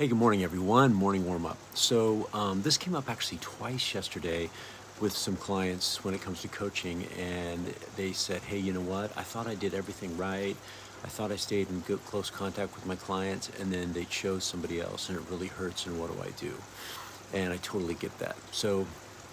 Hey, good morning, everyone. Morning warm up. This came up actually twice yesterday with some clients when it comes to coaching, and they said, "Hey, you know what? I thought I did everything right. I thought I stayed in good, close contact with my clients, and then they chose somebody else, and it really hurts. And what do I do?" And I totally get that. So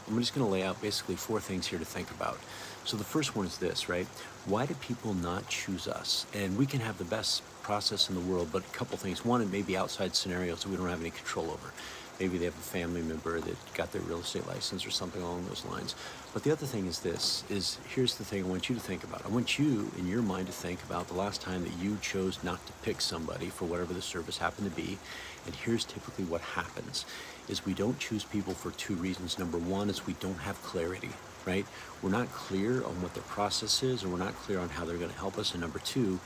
I'm just going to lay out basically four things here to think about. So the first one is this, right? Why do people not choose us? And we can have the best process in the world, but a couple things. One, it may be outside scenarios that we don't have any control over. Maybe they have a family member that got their real estate license or something along those lines. But the other thing is this, is here's the thing I want you to think about. I want you in your mind to think about the last time that you chose not to pick somebody for whatever the service happened to be. And here's typically what happens is we don't choose people for two reasons. Number one is we don't have clarity, right? We're not clear on what their process is, or we're not clear on how they're going to help us. And number two,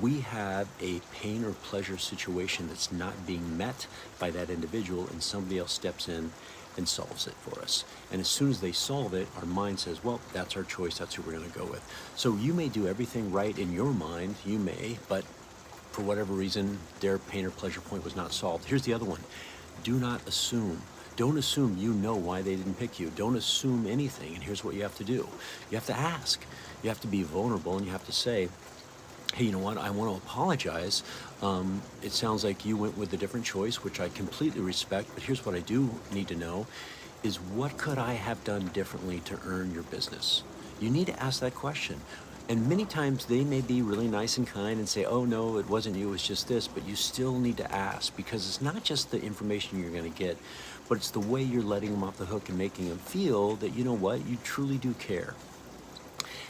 we have a pain or pleasure situation that's not being met by that individual, and somebody else steps in and solves it for us. And as soon as they solve it, our mind says, well, that's our choice. That's who we're going to go with. So you may do everything right in your mind, you may, but for whatever reason, their pain or pleasure point was not solved. Here's the other one. Do not assume. Don't assume you know why they didn't pick you. Don't assume anything. And here's what you have to do. You have to ask. You have to be vulnerable, and you have to say, hey, you know what? I want to apologize. It sounds like you went with a different choice, which I completely respect. But here's what I do need to know is what could I have done differently to earn your business? You need to ask that question. And many times they may be really nice and kind and say, oh, no, it wasn't you, it's just this. But you still need to ask, because it's not just the information you're going to get, but it's the way you're letting them off the hook and making them feel that, you know what, you truly do care.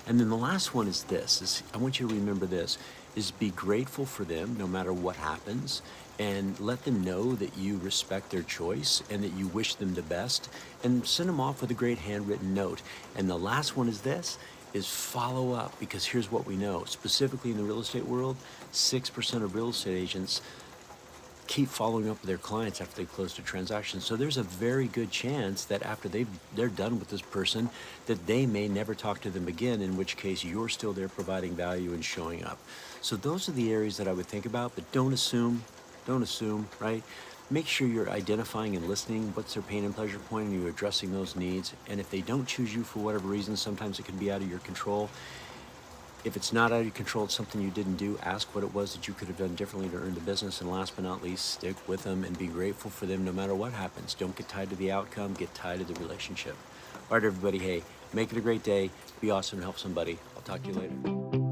And then the last one is this, is I want you to remember this, is be grateful for them no matter what happens, and let them know that you respect their choice and that you wish them the best, and send them off with a great handwritten note. And the last one is this, is follow up, because here's what we know, specifically in the real estate world, 6% of real estate agents keep following up with their clients after they close a transaction. So there's a very good chance that after they're done with this person, that they may never talk to them again, in which case you're still there providing value and showing up. So those are the areas that I would think about, but don't assume, right? Make sure you're identifying and listening what's their pain and pleasure point, and you're addressing those needs. And if they don't choose you for whatever reason, sometimes it can be out of your control. If it's not out of your control, it's something you didn't do, ask what it was that you could have done differently to earn the business. And last but not least, stick with them and be grateful for them no matter what happens. Don't get tied to the outcome, get tied to the relationship. All right, everybody, hey, make it a great day. Be awesome and help somebody. I'll talk to you later.